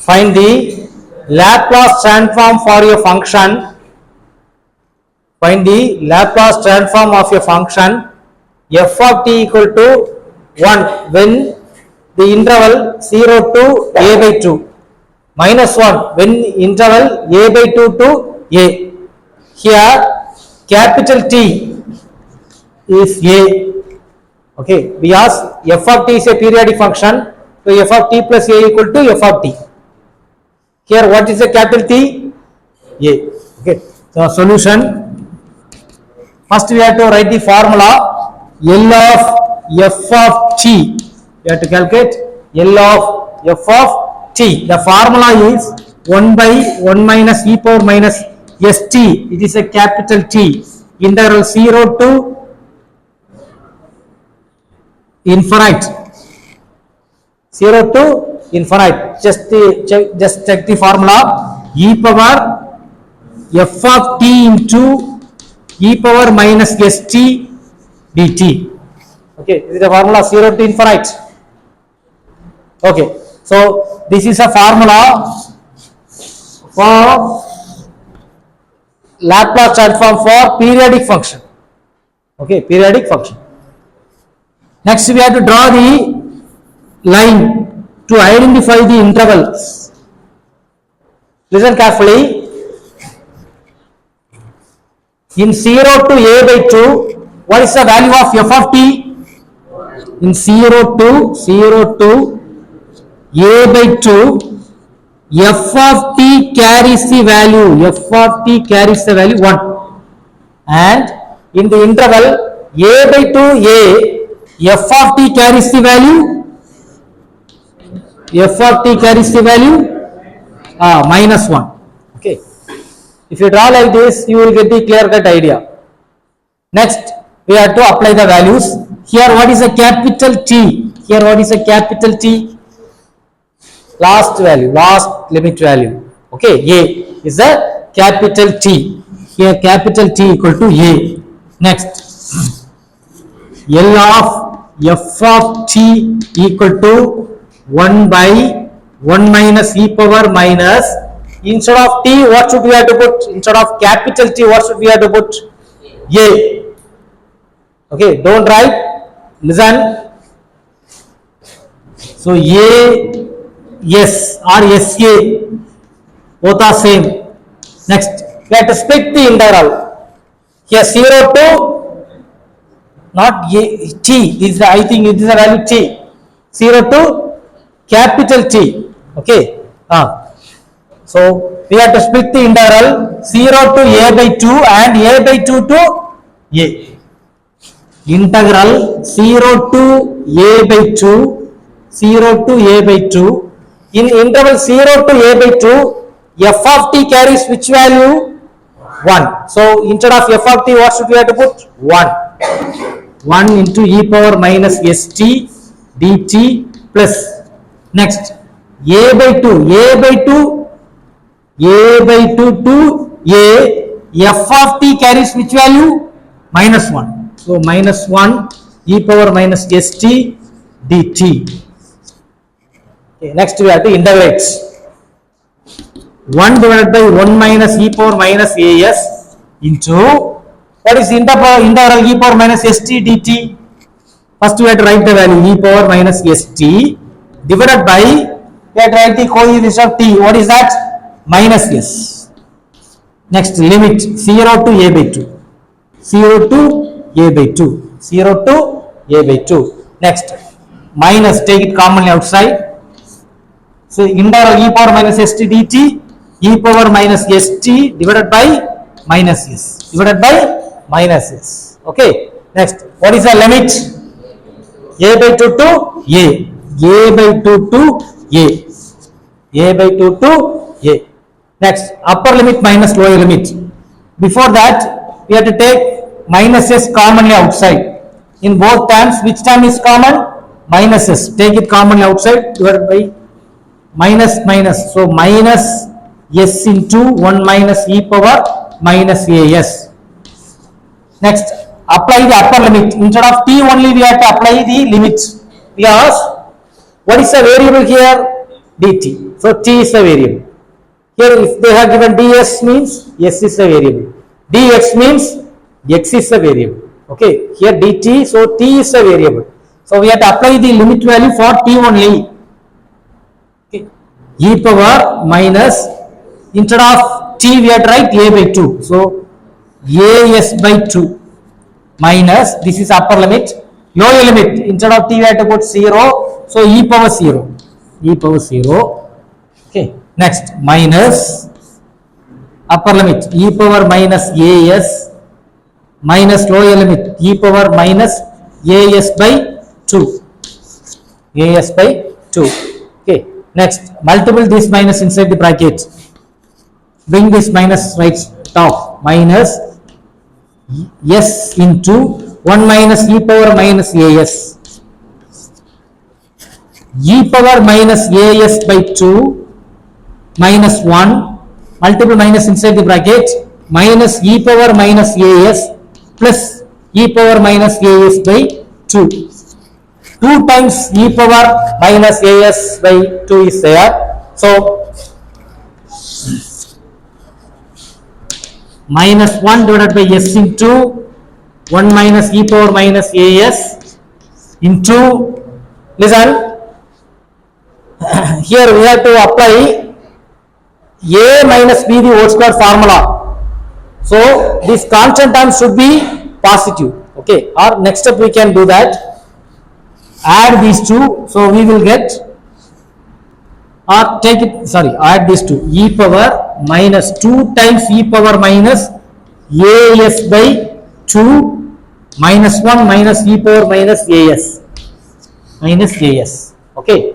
Find the Laplace transform for a function. Find the Laplace transform of a function f of t equal to 1 when the interval 0 to a by 2, minus 1 when interval a by 2 to a. Here capital T is a. Okay, we ask f of t is a periodic function, so f of t plus a equal to f of t. Here what is the capital T? A. Okay, so solution. First we have to write the formula L of f of t. We have to calculate L of f of t. The formula is 1 by 1 minus e power minus st. It is a capital T. Integral 0 to infinite. 0 to infinite. Just check the formula. E power f of t into e power minus st dt. Okay, this is the formula 0 to infinite. Okay, so this is a formula for Laplace transform for periodic function. Okay, periodic function. Next we have to draw the line to identify the intervals. Listen carefully. In 0 to a by 2, what is the value of f of t? In 0 to a by 2, f of t carries the value. F of t carries the value 1. And in the interval a by 2a, f of t carries the value. F of t carries the value minus 1. Okay. If you draw like this, you will get the clear-cut idea. Next, we have to apply the values. Here, what is a capital T? Here, what is a capital T? Last value, last limit value. Okay, A is a capital T. Here, capital T equal to A. Next, L of f of t equal to 1 by 1 minus e power minus. Instead of t, what should we have to put? Instead of capital T, what should we have to put? A. Okay, don't write. Listen. So A, S or SA, both are same. Next, we have to split the integral. Here 0 to not A, T. This is I think it is the value T. 0 to capital T. Okay. So we have to split the integral 0 to a by 2 and a by 2 to a. Integral 0 to a by 2, 0 to a by 2. In interval 0 to a by 2, f of t carries which value? 1. So instead of f of t, what should we have to put? 1. 1 into e power minus st dt plus. Next, a by 2, a by 2 to a, f of t carries which value? Minus 1. So minus 1 e power minus st dt. Okay, next we have to integrate. 1 divided by 1 minus e power minus as into, what is integral e power minus st dt? First we have to write the value e power minus st divided by, we have to write the coefficient of t. What is that? Minus s. Next, limit 0 to a by 2. 0 to a by 2. 0 to a by 2. Next, minus, take it commonly outside. So, integral e power minus st dt, e power minus st divided by minus s. Divided by minus s. Okay. Next, what is the limit? A by 2 to a. A by 2 to a. A by 2 to a. Next, upper limit minus lower limit. Before that, we have to take minus s commonly outside. In both terms, which term is common? Minus s. Take it commonly outside, divided by minus minus. So, minus s into 1 minus e power minus as. Next, apply the upper limit. Instead of t only, we have to apply the limit. Because What is the variable here? dt. So t is the variable. Here if they have given ds means s is the variable. dx means x is the variable. Okay, here dt, so t is the variable. So we have to apply the limit value for t only. Okay. E power minus, instead of t we have to write a by 2. So as by 2 minus, this is upper limit, lower limit, instead of t we have to put 0. So e power 0. E power 0. Okay. Next minus upper limit e power minus as minus lower limit e power minus as by 2. As by 2. Okay. Next multiple this minus inside the bracket. Bring this minus right top, minus s into 1 minus e power minus as. E power minus as by 2 minus 1, multiple minus inside the bracket, minus e power minus as plus e power minus as by 2. 2 times e power minus as by 2 is there. So minus 1 divided by s into 1 minus e power minus as into, listen, here we have to apply a minus b the whole square formula. So this constant term should be positive. Okay, or next step we can do that, add these two, so we will get, or take it, sorry, add these two, e power minus 2 times e power minus as by 2 minus 1 minus e power minus as. Okay,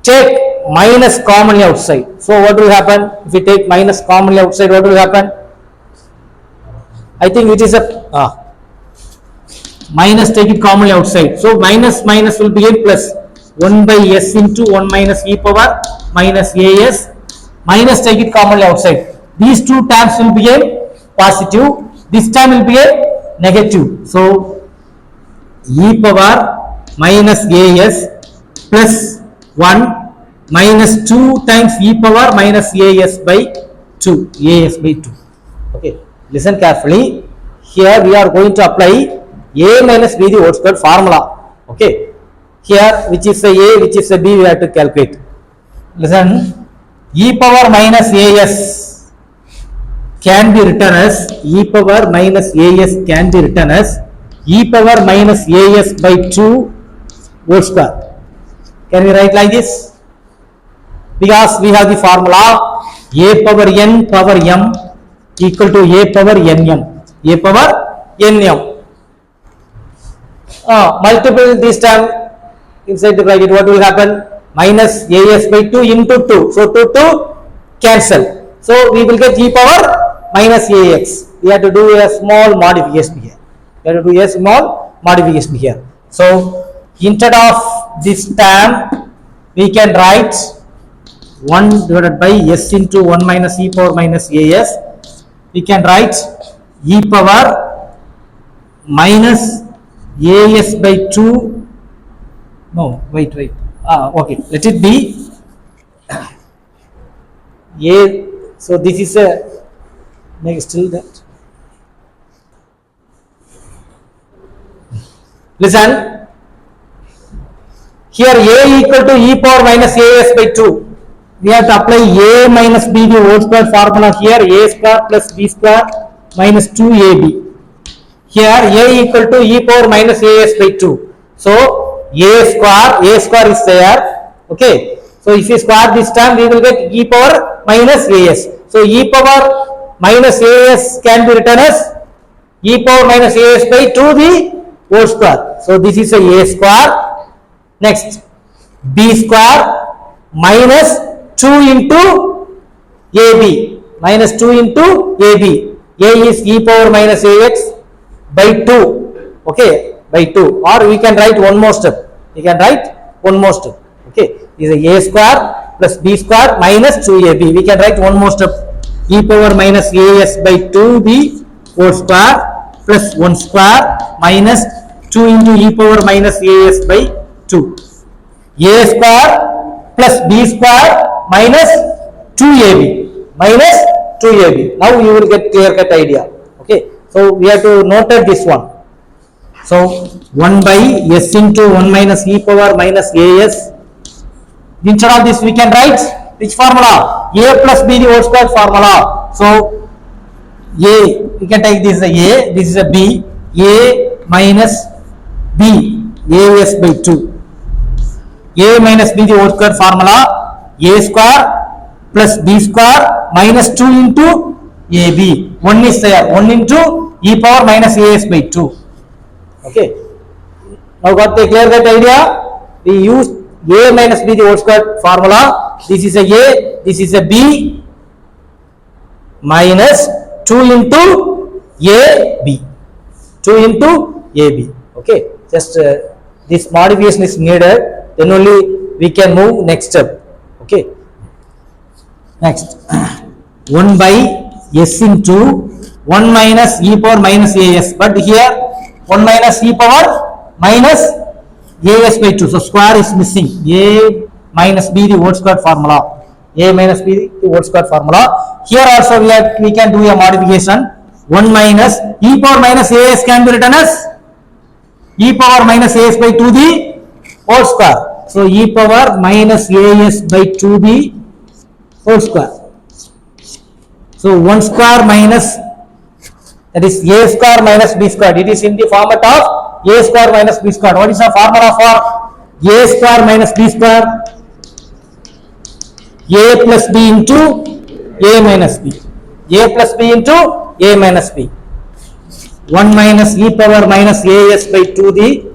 take minus commonly outside. So what will happen if we take minus commonly outside? What will happen? I think it is a minus, take it commonly outside. So minus minus will be a plus 1 by s into 1 minus e power minus as, minus take it commonly outside. These two terms will be a positive, this term will be a negative. So e power minus as plus 1 minus 2 times e power minus as by 2. As by 2. Okay, listen carefully. Here we are going to apply a minus b the whole square formula. Okay, here which is a which is a b we have to calculate. Listen, e power minus as can be written as e power minus as can be written as e power minus as by 2 whole square. Can we write like this? Because we have the formula a power n power m equal to a power nm. A power nm. Multiple this term inside the bracket, what will happen? Minus as by 2 into 2. So 2 to cancel. So we will get e power minus ax. We have to do a small modification here. We have to do a small modification here. So instead of this term, we can write 1 divided by s into 1 minus e power minus as. We can write e power minus as by 2. No, wait. Okay, let it be a. So this is a next till that. Listen, here a equal to e power minus as by 2. We have to apply a minus b the whole square formula here, a square plus b square minus 2ab. Here a equal to e power minus as by 2. So a square is there. Okay, so if we square this term, we will get e power minus as. So e power minus as can be written as e power minus as by 2 the whole square. So this is a square. Next b square minus 2 into ab, minus 2 into ab. A is e power minus ax by 2. Okay, by 2. Or we can write one more step. Okay, is a square plus b square minus 2ab. We can write one more step. E power minus as by 2b whole square plus 1 square minus 2 into e power minus as by 2. a square plus b square minus 2ab minus 2ab. Now you will get clear cut idea. Okay, so we have to note this one. So 1 by s into 1 minus e power minus as. Instead of this we can write which formula? A plus b the whole square formula. So a, we can take this as a, this is a b, a minus b, as by 2. A minus b the whole square formula, a square plus b square minus 2 into ab. 1 is there, 1 into e power minus as by 2. Okay. Now got the clear that idea? We use a minus b the whole square formula. This is a, this is a b minus 2 into ab. 2 into ab. Okay. Just this modification is needed. Then only we can move next step. Okay. Next. 1 by s into 1 minus e power minus as. But here 1 minus e power minus as by 2. So square is missing. A minus b the whole square formula. A minus b the whole square formula. Here also we can do a modification. 1 minus e power minus as can be written as e power minus as by 2 the whole square. So e power minus as by 2 the whole square. So 1 square minus, that is a square minus b square. It is in the format of a square minus b square. What is the formula for a square minus b square? A plus b into a minus b. A plus b into a minus b. 1 minus e power minus as by 2 the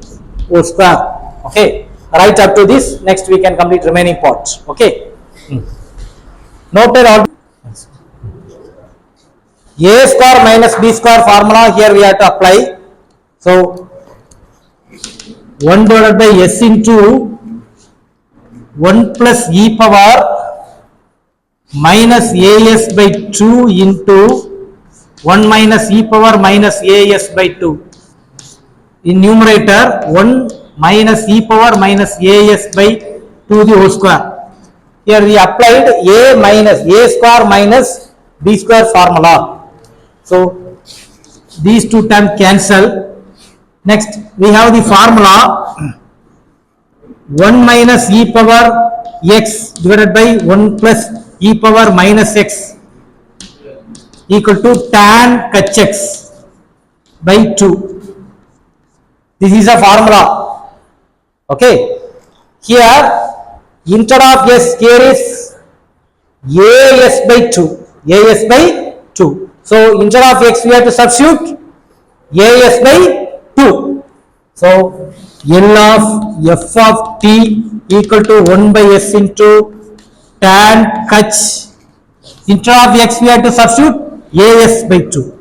whole square. Okay. Right up to this. Next we can complete remaining parts. Okay. Noted all. A square minus b square formula here we have to apply. So 1 divided by s into 1 plus e power minus as by 2 into 1 minus e power minus as by 2. In numerator 1 minus e power minus as by 2 the whole square. Here we applied a minus a square minus b square formula. So these two terms cancel. Next we have the formula 1 minus e power x divided by 1 plus e power minus x equal to tan h x by 2. This is a formula. Okay. Here instead of s here is as by 2. As by 2. So instead of x we have to substitute as by 2. So L of f of t equal to 1 by s into tan h. Instead of x we have to substitute as by 2.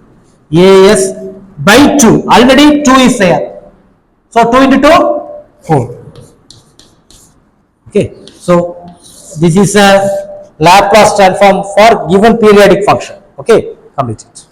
As by 2. Already 2 is there. So 2 into 2, 4. Okay. So this is a Laplace transform for given periodic function. Okay. Complete it.